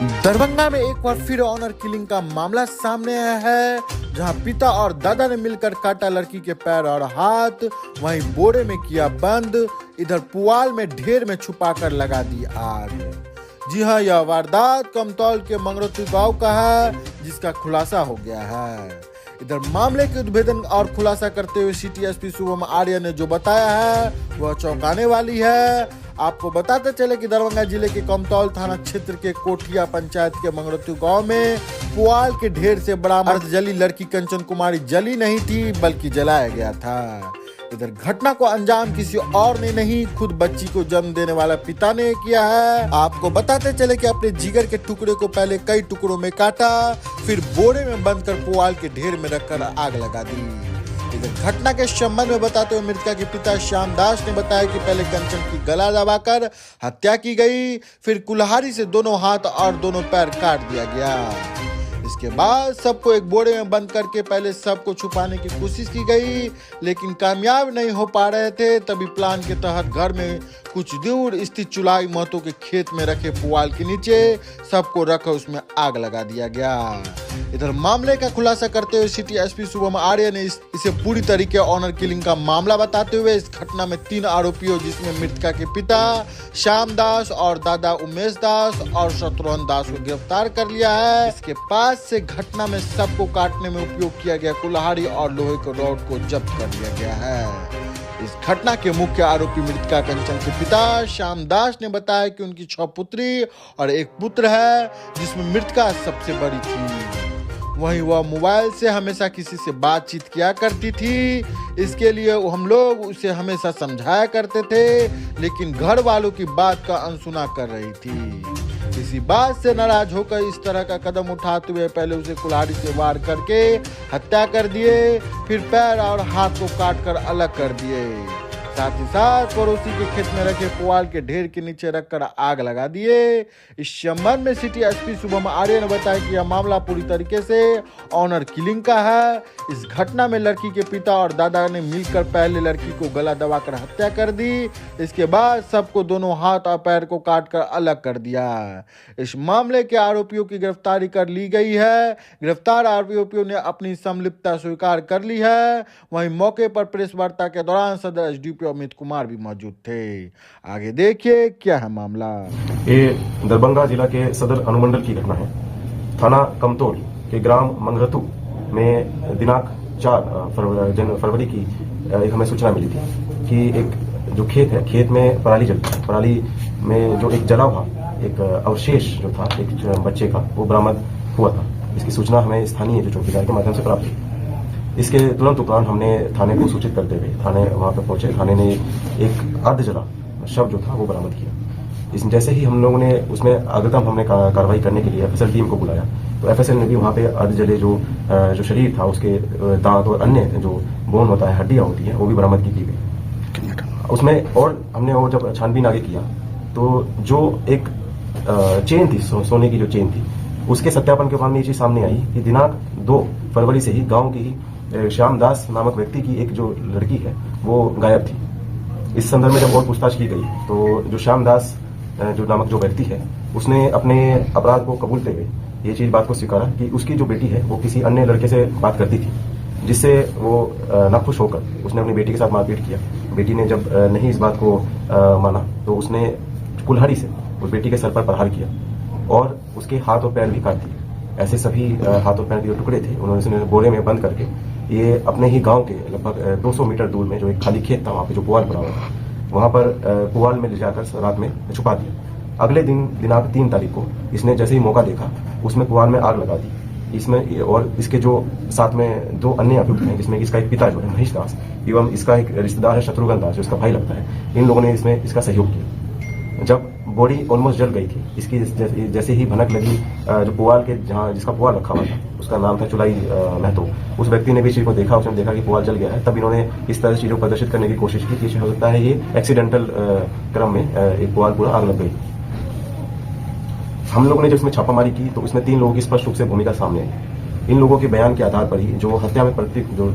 दरभंगा में एक बार फिर ऑनर किलिंग का मामला सामने आया है, जहां पिता और दादा ने मिलकर काटा लड़की के पैर और हाथ, वहीं बोरे में किया बंद, इधर पुआल में ढेर में छुपाकर लगा दी आग। जी हां, यह वारदात कमतौल के मंगरतू गांव का है, जिसका खुलासा हो गया है। इधर मामले के उद्भेदन और खुलासा करते हुए सिटी एसपी शुभम आर्य ने जो बताया है वह चौंकाने वाली है। आपको बताते चले कि दरभंगा जिले के कमतौल थाना क्षेत्र के कोठिया पंचायत के मंगरतू गांव में पुआल के ढेर से बरामद जली लड़की कंचन कुमारी जली नहीं थी, बल्कि जलाया गया था। इधर घटना को अंजाम किसी और ने नहीं, खुद बच्ची को जन्म देने वाला पिता ने किया है। आपको बताते चले कि अपने जिगर के टुकड़े को पहले कई टुकड़ों में काटा, फिर बोरे में बंद कर पुआल के ढेर में रखकर आग लगा दी। इधर घटना के संबंध में बताते हुए मृतका के पिता श्याम दास ने बताया कि पहले कंचन की गला दबाकर हत्या की गई, फिर कुल्हाड़ी से दोनों हाथ और दोनों पैर काट दिया गया। इसके बाद सबको एक बोरे में बंद करके पहले सबको छुपाने की कोशिश की गई, लेकिन कामयाब नहीं हो पा रहे थे। तभी प्लान के तहत घर में कुछ दूर स्थित चुलाई महतो के खेत में रखे पुआल के नीचे सबको रखकर उसमें आग लगा दिया गया। इधर मामले का खुलासा करते हुए सिटी एसपी शुभम आर्य ने इसे पूरी तरीके ऑनर किलिंग का मामला बताते हुए इस घटना में 3 आरोपियों, जिसमें मृतका के पिता श्याम दास और दादा उमेश दास और शत्रुघ्न दास को गिरफ्तार कर लिया है। इसके पास से घटना में सबको काटने में उपयोग किया गया कुल्हाड़ी और लोहे के रॉड को जब्त कर लिया गया है। इस घटना के मुख्य आरोपी मृतका कंचन के पिता श्याम दास ने बताया कि उनकी 6 पुत्री और 1 पुत्र है, जिसमें मृतका सबसे बड़ी थी। वहीं वह मोबाइल से हमेशा किसी से बातचीत किया करती थी, इसके लिए हम लोग उसे हमेशा समझाया करते थे, लेकिन घर वालों की बात का अनसुना कर रही थी। इसी बात से नाराज होकर इस तरह का कदम उठाते हुए पहले उसे कुल्हाड़ी से वार करके हत्या कर दिए, फिर पैर और हाथ को काट कर अलग कर दिए। साथ ही साथ पड़ोसी के खेत में रखे पुआल के ढेर के नीचे रखकर आग लगा दिए। इस संबंध में सिटी एसपी शुभम आर्य ने बताया कि यह मामला पूरी तरीके से ऑनर किलिंग का है। इस घटना में लड़की के पिता और दादा ने मिलकर पहले लड़की को गला दबाकर हत्या कर दी, इसके बाद सबको दोनों हाथ और पैर को काटकर अलग कर दिया। इस मामले के आरोपियों की गिरफ्तारी कर ली गई है। गिरफ्तार आरोपियों ने अपनी संलिप्तता स्वीकार कर ली है। वहीं मौके पर प्रेस वार्ता के दौरान सदर एसडीपीओ अमित कुमार भी मौजूद थे। आगे देखिए क्या है मामला। ये दरभंगा जिला के सदर अनुमंडल की घटना है। थाना कमतौल के ग्राम मंगरतू में दिनांक 4 फरवरी की एक हमें सूचना मिली थी कि एक जो खेत है, खेत में पराली जलती है। पराली में जो एक जला हुआ एक अवशेष जो था एक बच्चे का, वो बरामद हुआ था। इसकी सूचना हमें स्थानीय जो चौकीदार के माध्यम से प्राप्त हुई। इसके तुरंत उपरांत हमने थाने को सूचित करते हुए थाने वहां पर पहुंचे। थाने ने एक अर्धजला शव जो था वो बरामद किया। जैसे ही हम लोगों ने उसमें अग्रिम हमने कार्रवाई करने के लिए एफएसएल टीम को बुलाया, तो एफएसएल ने भी वहां पे अर्धजले जो शरीर था, उसके दांत और अन्य जो बोन होता है, हड्डियां होती है, वो भी बरामद की गई उसमें। और हमने वो जब छानबीन आगे किया तो जो एक चेन थी, सोने की जो चेन थी, उसके सत्यापन के बाद में ये चीज सामने आई कि दिनांक 2 फरवरी से ही गांव की श्याम दास नामक व्यक्ति की एक जो लड़की है वो गायब थी। इस संदर्भ में जब और पूछताछ की गई तो जो श्याम दास जो नामक जो व्यक्ति है, उसने अपने अपराध को कबूलते हुए ये चीज बात को स्वीकारा कि उसकी जो बेटी है वो किसी अन्य लड़के से बात करती थी, जिससे वो नाखुश होकर उसने अपनी बेटी के साथ मारपीट किया। बेटी ने जब नहीं इस बात को माना तो उसने कुल्हाड़ी से उस बेटी के सर पर प्रहार किया और उसके हाथ और पैर भी काट दिए। ऐसे सभी हाथ और पैर के जो टुकड़े थे उन्होंने बोरे में बंद करके ये अपने ही गांव के लगभग 200 मीटर दूर में जो एक खाली खेत था, वहां पे जो पुआल पड़ा हुआ था, वहां पर पुआल में ले जाकर रात में छुपा दिया। अगले दिन दिनांक 3 तारीख को इसने जैसे ही मौका देखा, उसमें पुआल में आग लगा दी। इसमें और इसके जो साथ में 2 अन्य अभियुक्त हैं, जिसमें इसका एक पिता जो है महेश दास एवं इसका एक रिश्तेदार है शत्रुघ्न दास, जो इसका भाई लगता है, इन लोगों ने इसमें इसका सहयोग किया। जब बॉडी ऑलमोस्ट जल गई थी, इसकी जैसे ही भनक लगी, जो पुआल के जहाँ जिसका पुआल रखा हुआ था, उसका नाम था चुलाई महतो, उस व्यक्ति ने भी चीज को देखा। उसने देखा कि पुआल जल गया है, तब इन्होंने इस तरह से चीजों को प्रदर्शित करने की कोशिश की कि हो सकता है ये एक्सीडेंटल क्रम में एक पुआल पूरा आग लग गई। हम लोगों ने जब इसमें छापामारी की तो उसमें 3 लोगों की स्पष्ट रूप से भूमिका सामने आई। इन लोगों के बयान के आधार पर ही जो हत्या में प्रतीक जो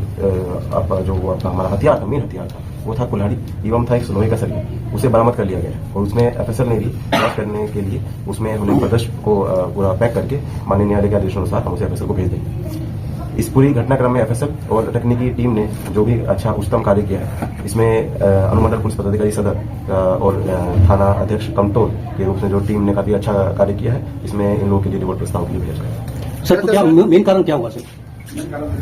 अपना हमारा हथियार था, मेन हथियार था, वो था कुल्हाड़ी एवं था एक लोहे का सरिया, उसे बरामद कर लिया गया और उसमें एफएसएल ने भी जांच करने के लिए उसमें हमने प्रदर्श को पूरा पैक करके माननीय न्यायालय के आदेश अनुसार हम उसे एफएसएल को भेज देंगे। इस पूरी घटनाक्रम में एफएसएल और तकनीकी टीम ने जो भी अच्छा उच्चतम कार्य किया है, इसमें अनुमंडल पुलिस पदाधिकारी सदर और थाना अध्यक्ष कमतौल के रूप में जो टीम ने काफी अच्छा कार्य किया है, इसमें इन लोगों के लिए रिपोर्ट प्रस्ताव के लिए भेजा जाएगा। सर, तो क्या मेन कारण क्या हुआ सर?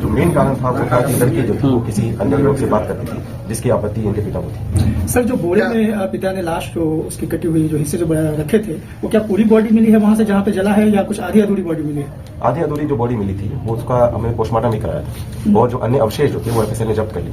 जो मेन कारण था वो था कि लड़की जो थी वो किसी अन्य लोग से बात करती थी, जिसकी आपत्ति इनके पिता को थी। सर, जो बोरे में पिता ने लाश जो उसकी कटी हुई जो हिस्से जो रखे थे, वो क्या पूरी बॉडी मिली है वहां से जहाँ पे जला है, या कुछ आधी अधूरी बॉडी मिली है? आधी अधूरी जो बॉडी मिली थी वो उसका हमने पोस्टमार्टम भी कराया था और जो अन्य अवशेष जो थे वो एफएसएल ने जब्त कर लिए।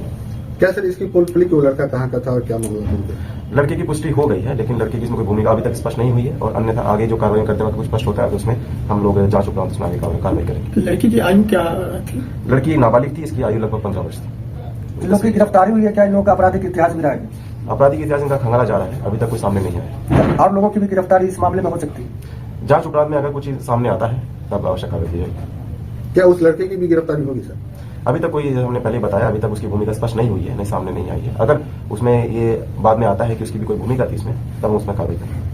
क्या सर इसकी पुलिस वो लड़का कहाँ का था और क्या मामला था? लड़के की पुष्टि हो गई है, लेकिन लड़के की इसमें कोई भूमिका अभी तक स्पष्ट नहीं हुई है और अन्यथा आगे जो कार्रवाई करते वक्त कुछ स्पष्ट होता है तो उसमें हम लोग जांच उपरांत उसमें आगे कार्रवाई करेंगे। लड़की की आयु क्या थी? लड़की नाबालिग थी, इसकी आयु लगभग 15 वर्ष थी। इन लोग की गिरफ्तारी हुई है? क्या इन लोगों का आपराधिक इतिहास भी रहा है? आपराधिक इतिहास इनका खंगाला जा रहा है, अभी तक कोई सामने नहीं आया। और लोगों की भी गिरफ्तारी इस मामले में हो सकती है? जांच उपरांत में अगर कुछ सामने आता है तब आवश्यक कार्रवाई की जाएगी। क्या उस लड़के की भी गिरफ्तारी होगी सर? अभी तक कोई, हमने पहले बताया, अभी तक उसकी भूमिका स्पष्ट नहीं हुई है, नहीं सामने नहीं आई है। अगर उसमें ये बाद में आता है कि उसकी भी कोई भूमिका थी इसमें, तब हम उसमें कार्रवाई करेंगे।